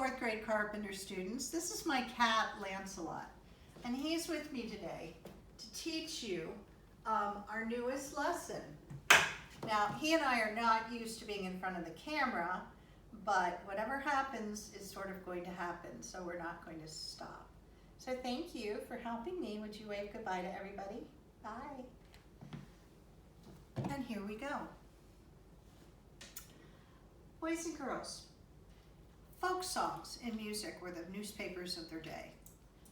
fourth grade carpenter students. This is my cat, Lancelot, and he's with me today to teach you our newest lesson. Now, he and I are not used to being in front of the camera, but whatever happens is sort of going to happen, so we're not going to stop. So thank you for helping me. Would you wave goodbye to everybody? Bye. And here we go. Boys and girls, folk songs in music were the newspapers of their day.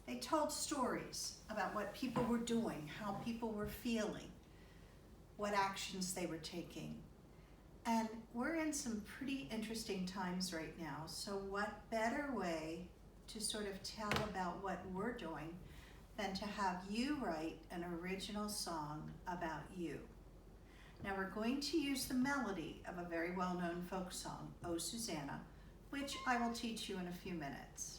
They told stories about what people were doing, how people were feeling, what actions they were taking. And we're in some pretty interesting times right now, so what better way to sort of tell about what we're doing than to have you write an original song about you. Now we're going to use the melody of a very well-known folk song, Oh Susanna, which I will teach you in a few minutes.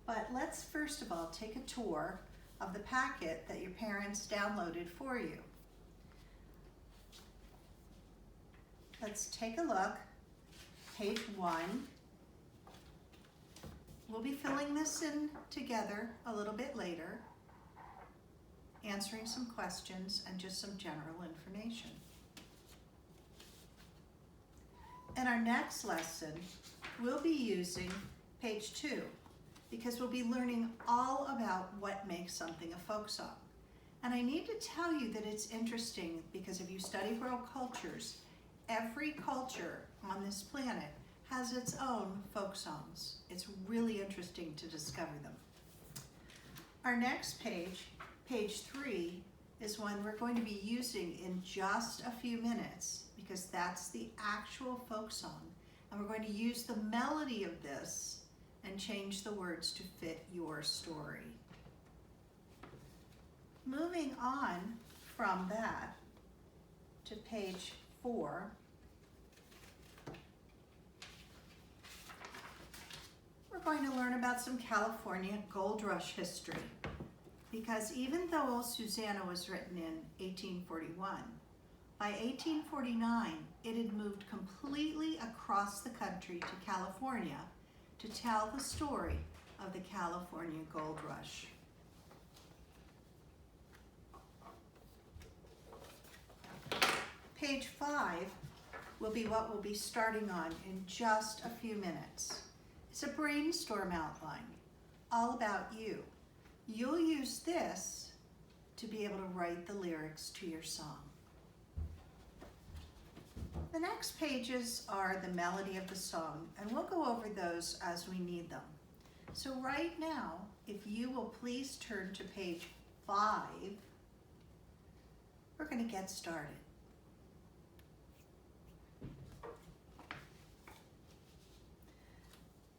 But let's first of all take a tour of the packet that your parents downloaded for you. Let's take a look, page 1. We'll be filling this in together a little bit later, answering some questions and just some general information. In our next lesson, we'll be using page 2 because we'll be learning all about what makes something a folk song. And I need to tell you that it's interesting because if you study world cultures, every culture on this planet has its own folk songs. It's really interesting to discover them. Our next page, page 3, is one we're going to be using in just a few minutes because that's the actual folk song. And we're going to use the melody of this and change the words to fit your story. Moving on from that to page 4, we're going to learn about some California gold rush history. Because even though Oh Susanna was written in 1841, by 1849 it had moved completely across the country to California to tell the story of the California gold rush. Page 5 will be what we'll be starting on in just a few minutes. It's a brainstorm outline, all about you. You'll use this to be able to write the lyrics to your song. The next pages are the melody of the song, and we'll go over those as we need them. So right now, if you will please turn to page 5, we're going to get started.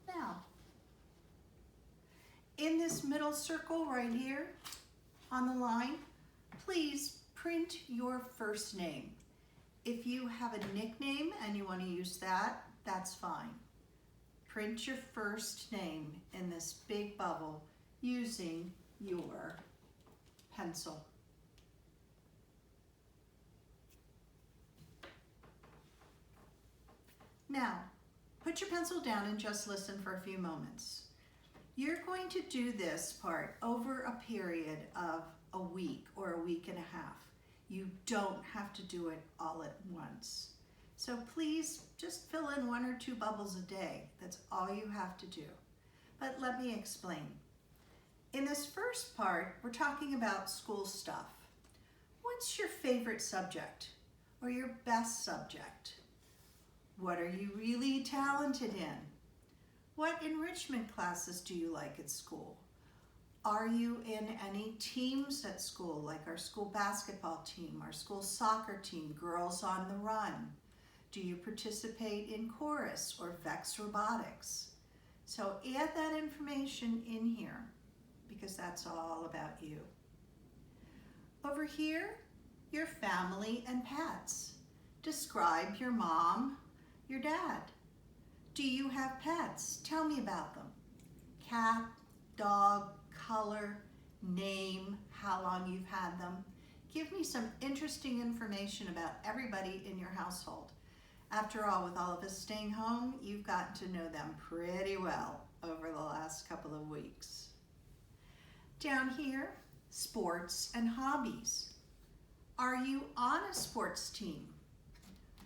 Now, in this middle circle right here on the line, please print your first name. If you have a nickname and you want to use that, that's fine. Print your first name in this big bubble using your pencil. Now, put your pencil down and just listen for a few moments. You're going to do this part over a period of a week or a week and a half. You don't have to do it all at once. So please just fill in 1 or 2 bubbles a day. That's all you have to do. But let me explain. In this first part, we're talking about school stuff. What's your favorite subject or your best subject? What are you really talented in? What enrichment classes do you like at school? Are you in any teams at school, like our school basketball team, our school soccer team, Girls on the Run? Do you participate in chorus or VEX robotics? So add that information in here because that's all about you. Over here, your family and pets. Describe your mom, your dad. Do you have pets? Tell me about them. Cat, dog, color, name, how long you've had them. Give me some interesting information about everybody in your household. After all, with all of us staying home, you've gotten to know them pretty well over the last couple of weeks. Down here, sports and hobbies. Are you on a sports team?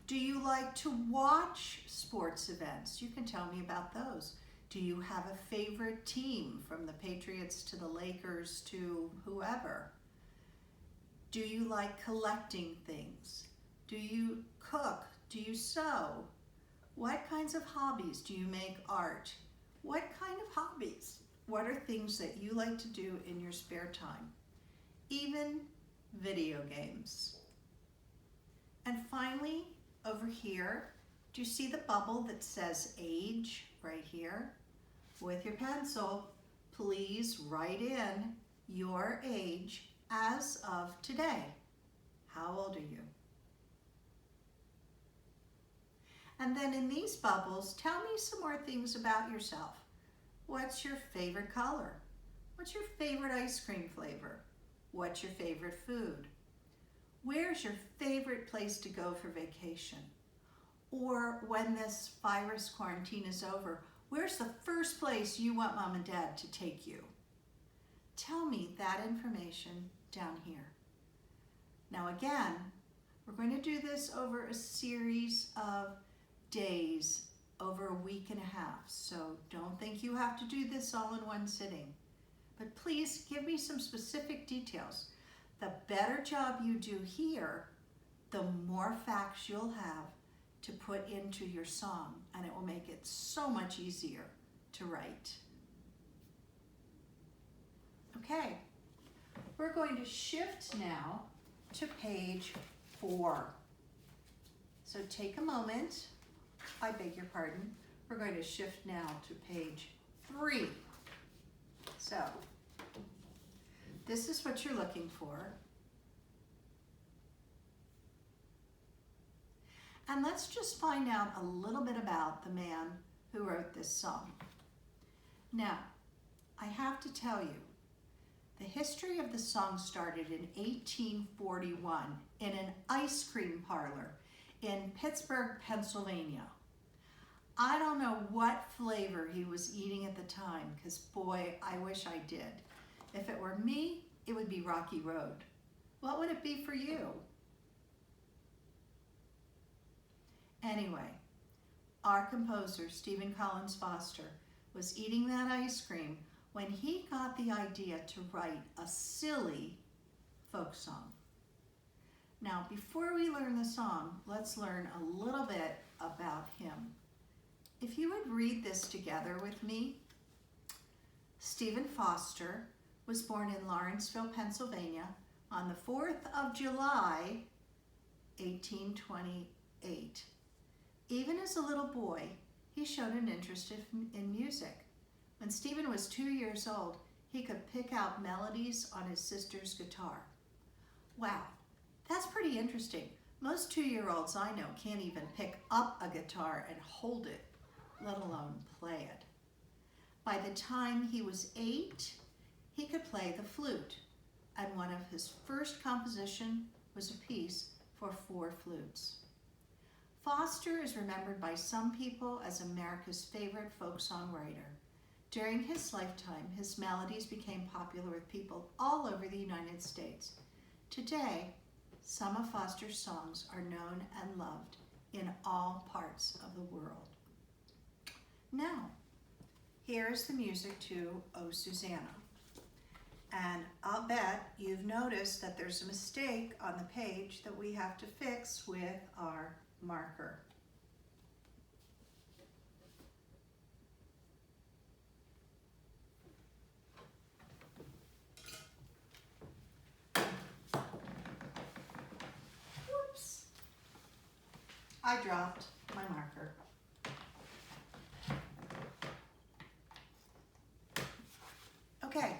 Do you like to watch sports events? You can tell me about those. Do you have a favorite team, from the Patriots to the Lakers to whoever? Do you like collecting things? Do you cook? Do you sew? What kinds of hobbies? Do you make art? What kind of hobbies? What are things that you like to do in your spare time? Even video games. And finally, over here, do you see the bubble that says age right here? With your pencil, please write in your age as of today. How old are you? And then in these bubbles, tell me some more things about yourself. What's your favorite color? What's your favorite ice cream flavor? What's your favorite food? Where's your favorite place to go for vacation? Or when this virus quarantine is over, where's the first place you want mom and dad to take you? Tell me that information down here. Now again, we're going to do this over a series of days, over a week and a half. So don't think you have to do this all in one sitting. But please give me some specific details. The better job you do here, the more facts you'll have to put into your song, and it will make it so much easier to write. Okay, we're going to shift now to page 4. So take a moment. I beg your pardon. We're going to shift now to page 3. So this is what you're looking for. And let's just find out a little bit about the man who wrote this song. Now, I have to tell you, the history of the song started in 1841 in an ice cream parlor in Pittsburgh, Pennsylvania. I don't know what flavor he was eating at the time, because boy, I wish I did. If it were me, it would be Rocky Road. What would it be for you? Anyway, our composer, Stephen Collins Foster, was eating that ice cream when he got the idea to write a silly folk song. Now, before we learn the song, let's learn a little bit about him. If you would read this together with me. Stephen Foster was born in Lawrenceville, Pennsylvania on the 4th of July, 1828. Even as a little boy, he showed an interest in music. When Stephen was 2 years old, he could pick out melodies on his sister's guitar. Wow, that's pretty interesting. Most 2-year-olds I know can't even pick up a guitar and hold it, let alone play it. By the time he was 8, he could play the flute, and one of his first compositions was a piece for 4 flutes. Foster is remembered by some people as America's favorite folk song writer. During his lifetime, his melodies became popular with people all over the United States. Today, some of Foster's songs are known and loved in all parts of the world. Now, here's the music to Oh Susanna. And I'll bet you've noticed that there's a mistake on the page that we have to fix with our marker. Whoops! I dropped my marker. Okay,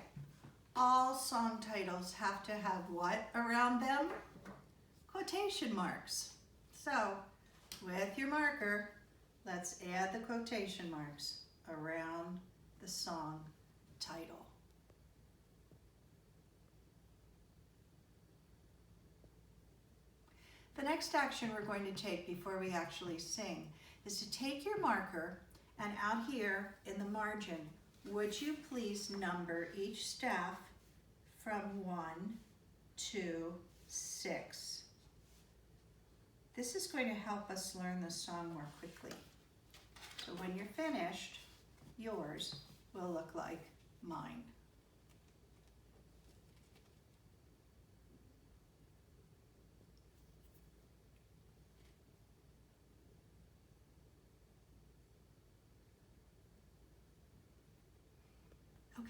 all song titles have to have what around them? Quotation marks. So, with your marker, let's add the quotation marks around the song title. The next action we're going to take before we actually sing is to take your marker and out here in the margin, would you please number each staff from 1 to 6. This is going to help us learn the song more quickly. So when you're finished, yours will look like mine.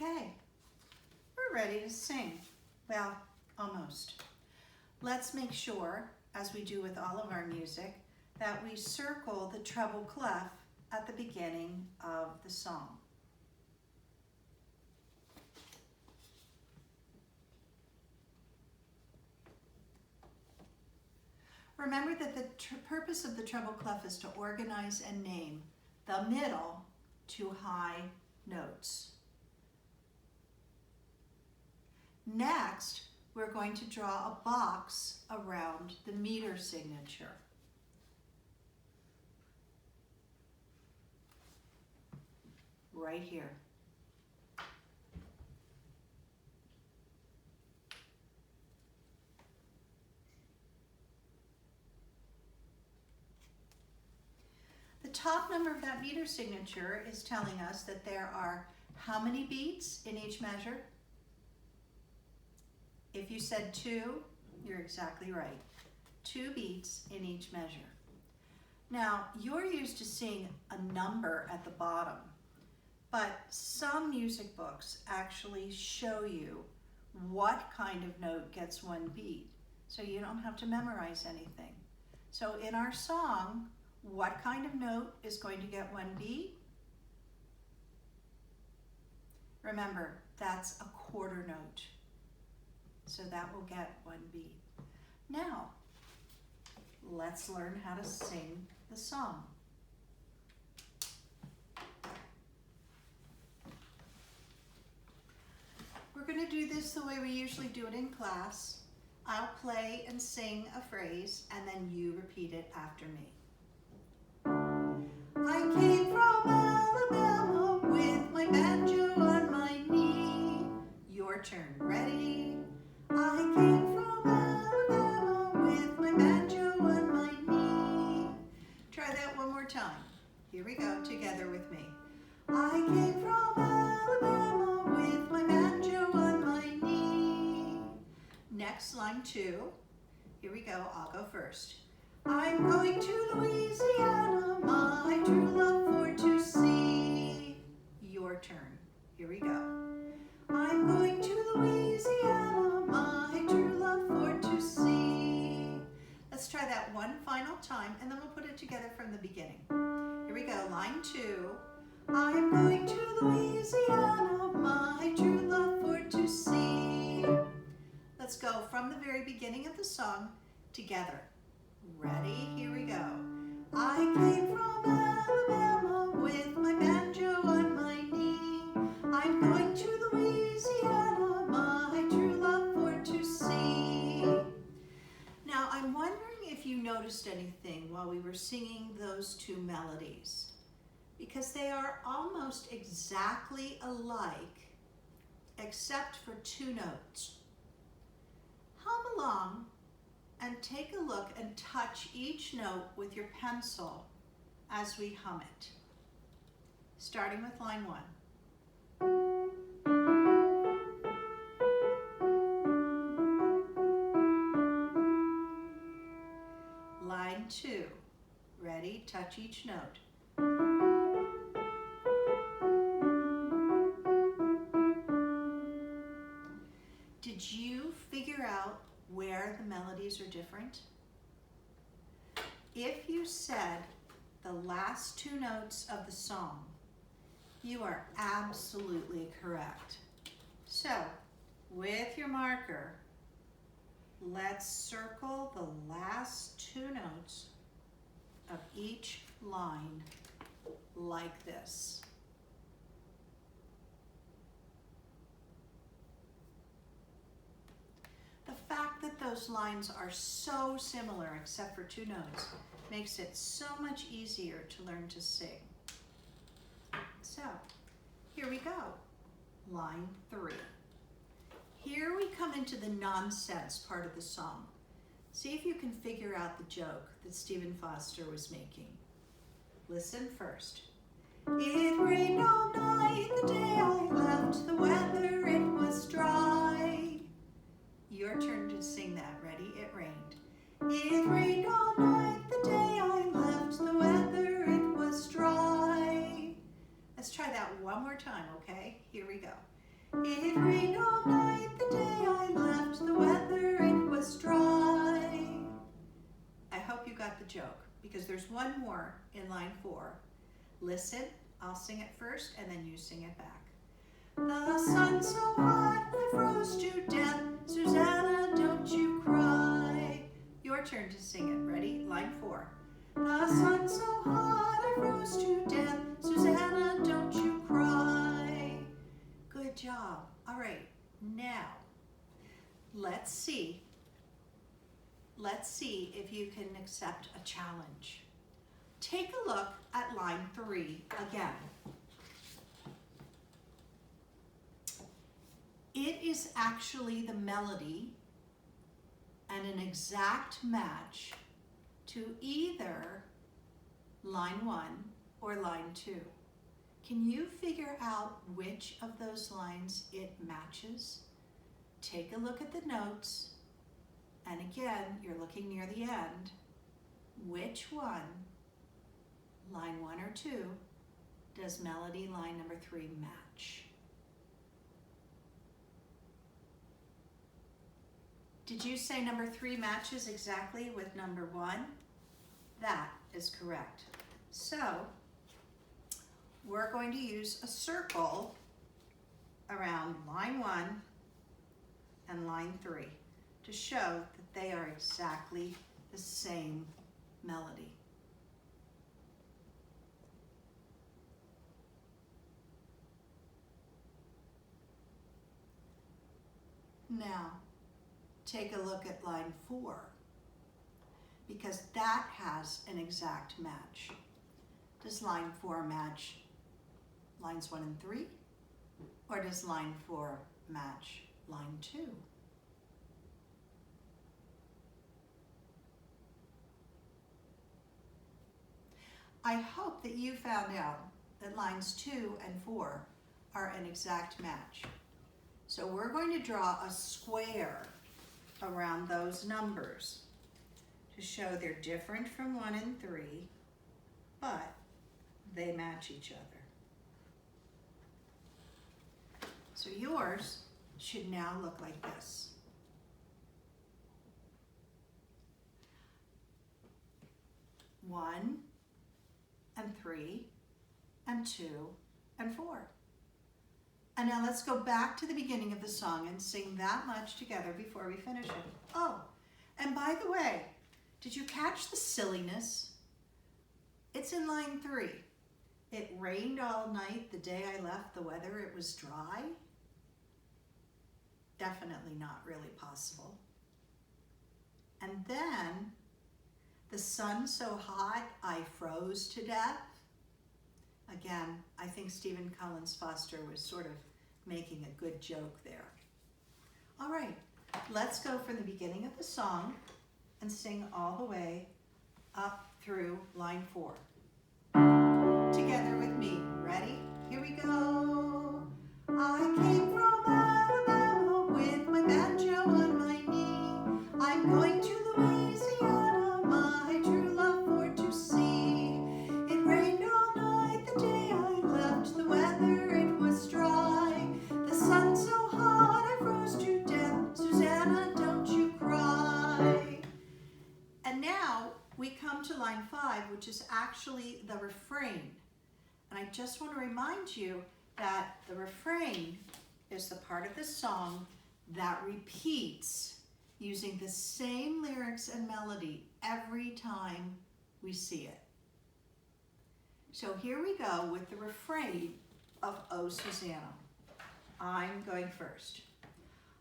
Okay, we're ready to sing. Well, almost. Let's make sure, as we do with all of our music, that we circle the treble clef at the beginning of the song. Remember that the purpose of the treble clef is to organize and name the middle to high notes. Next, we're going to draw a box around the meter signature. Right here. The top number of that meter signature is telling us that there are how many beats in each measure? If you said 2, you're exactly right. 2 beats in each measure. Now, you're used to seeing a number at the bottom, but some music books actually show you what kind of note gets 1 beat, so you don't have to memorize anything. So in our song, what kind of note is going to get 1 beat? Remember, that's a quarter note. So that will get 1 beat. Now, let's learn how to sing the song. We're going to do this the way we usually do it in class. I'll play and sing a phrase, and then you repeat it after me. I came from Alabama with my banjo on my knee. Your turn. Ready? I came from Alabama with my banjo on my knee. Try that one more time. Here we go, together with me. I came from Alabama with my banjo on my knee. Next, line 2. Here we go, I'll go first. I'm going to Louisiana, my true love for to see. Your turn. Here we go. I'm going to Louisiana, my true love for to see. Let's try that one final time, and then we'll put it together from the beginning. Here we go, line 2. I'm going to Louisiana, my true love for to see. Let's go from the very beginning of the song together. Ready? Here we go. I came from Alabama with my banjo on my knee. I'm going to Louisiana, my true love for to see. Now, I'm wondering if you noticed anything while we were singing those 2 melodies, because they are almost exactly alike, except for 2 notes. Hum along and take a look and touch each note with your pencil as we hum it. Starting with line 1. Line 2. Ready? Touch each note. Did you figure out where the melodies are different? If you said the last 2 notes of the song, you are absolutely correct. So, with your marker, let's circle the last 2 notes of each line like this. The fact that those lines are so similar except for two notes. Makes it so much easier to learn to sing. So, here we go. Line 3. Here we come into the nonsense part of the song. See if you can figure out the joke that Stephen Foster was making. Listen first. It rained all night the day I left the weather, it was dry. Your turn to sing that. Ready? It rained. It rained all night the day I left the weather, it was dry. Let's try that one more time, okay? Here we go. It rained all night the day I left the weather, it was dry. I hope you got the joke because there's one more in line 4. Listen, I'll sing it first and then you sing it back. The sun's so hot, I froze to death. Susanna, don't you cry. Your turn to sing it. Ready? Line 4. The sun's so hot, I froze to death. Susanna, don't you cry. Good job. All right, now let's see if you can accept a challenge. Take a look at line 3 again. It is actually the melody and an exact match to either line 1 or line 2. Can you figure out which of those lines it matches? Take a look at the notes, and again, you're looking near the end. Which one, line 1 or 2, does melody line number 3 match? Did you say number 3 matches exactly with number 1? That is correct. So, we're going to use a circle around line 1 and line 3 to show that they are exactly the same melody. Now, take a look at line 4 because that has an exact match. Does line 4 match lines 1 and 3? Or does line 4 match line 2? I hope that you found out that lines 2 and 4 are an exact match. So we're going to draw a square around those numbers to show they're different from 1 and 3, but they match each other. So yours should now look like this. One and 3 and 2 and 4. And now let's go back to the beginning of the song and sing that much together before we finish it. Oh, and by the way, did you catch the silliness? It's in line 3. It rained all night the day I left the weather, it was dry. Definitely not really possible. And then, the sun's so hot, I froze to death. Again, I think Stephen Collins Foster was sort of making a good joke there. All right, let's go from the beginning of the song and sing all the way up through line 4. Together with me. Ready? Here we go. I came from Alabama with my banjo on my knee. I'm going to Louisiana, my true love for to see. It rained all night the day I left the weather, it was dry. The sun's so hot I froze to death. Susanna, don't you cry. And now we come to line 5, which is actually the refrain. And I just want to remind you that the refrain is the part of the song that repeats using the same lyrics and melody every time we see it. So here we go with the refrain of Oh Susanna. I'm going first.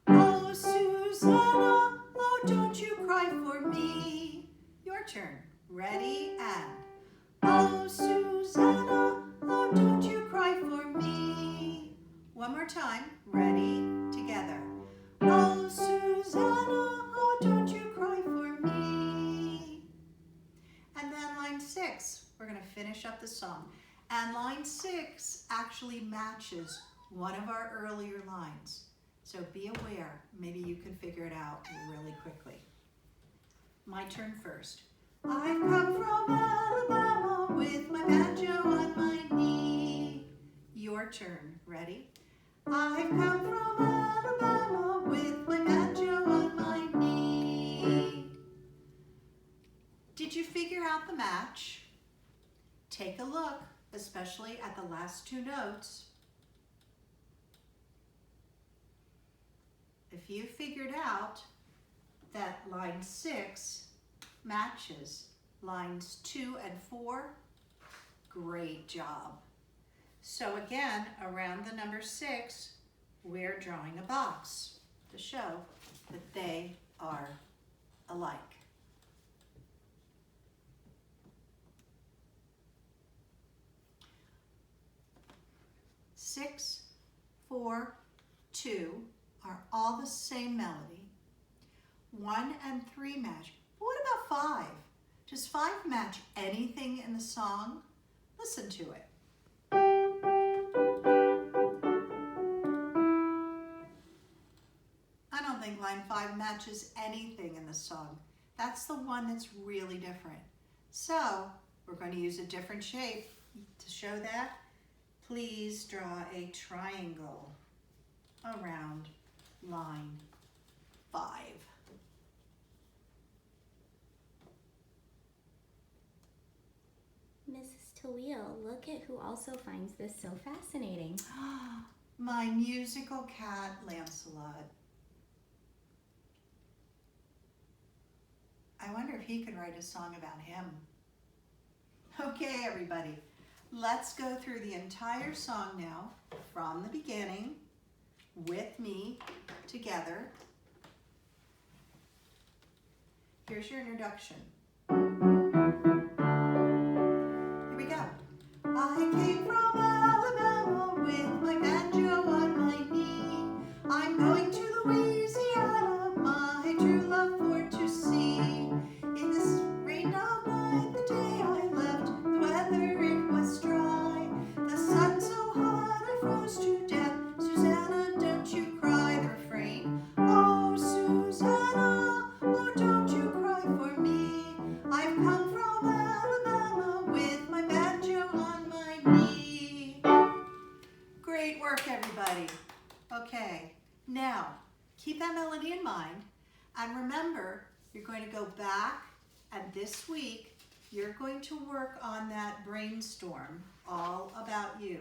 Oh, Oh, Susanna, oh, don't you cry for me. Your turn. Ready, and. Oh, Susanna, oh, don't you cry for me. One more time. Ready, together. Oh, Susanna, oh, don't you cry for me. And then line 6, we're going to finish up the song. And line 6 actually matches one of our earlier lines. So be aware, maybe you can figure it out really quickly. My turn first. I've come from Alabama with my banjo on my knee. Your turn. Ready? I've come from Alabama with my banjo on my knee. Did you figure out the match? Take a look, especially at the last 2 notes. If you figured out that line 6 matches lines 2 and 4, great job. So again, around the number 6, we're drawing a box to show that they are alike. Six, 4, 2 are all the same melody. 1 and 3 match. But what about 5? Does 5 match anything in the song? Listen to it. I don't think line 5 matches anything in the song. That's the one that's really different. So we're going to use a different shape to show that. Please draw a triangle around line 5. Mrs. Taweel, look at who also finds this so fascinating. My musical cat, Lancelot. I wonder if he could write a song about him. Okay, everybody, let's go through the entire song now from the beginning with me together. Here's your introduction. Here we go. I came from Alabama with my banjo on my knee. I'm going to Louisiana, my true love for to see. In this rained all night, the day I left, the weather it was dry. The sun so hot I froze to death. Susanna, don't you cry, the refrain. Oh, Susanna, oh, don't you cry for me. I've come from Alabama with my banjo on my knee. Great work, everybody. Okay, now keep that melody in mind, and remember, you're going to go back, and this week you're going to work on that brainstorm all about you.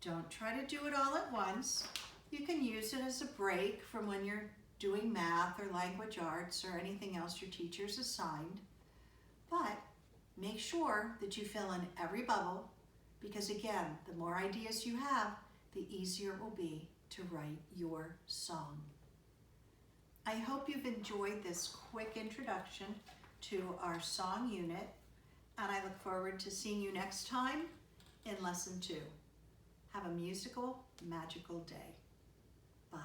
Don't try to do it all at once. You can use it as a break from when you're doing math or language arts or anything else your teacher's assigned. But make sure that you fill in every bubble, because again, the more ideas you have, the easier it will be to write your song. I hope you've enjoyed this quick introduction to our song unit, and I look forward to seeing you next time in lesson 2. Have a musical, magical day. Bye.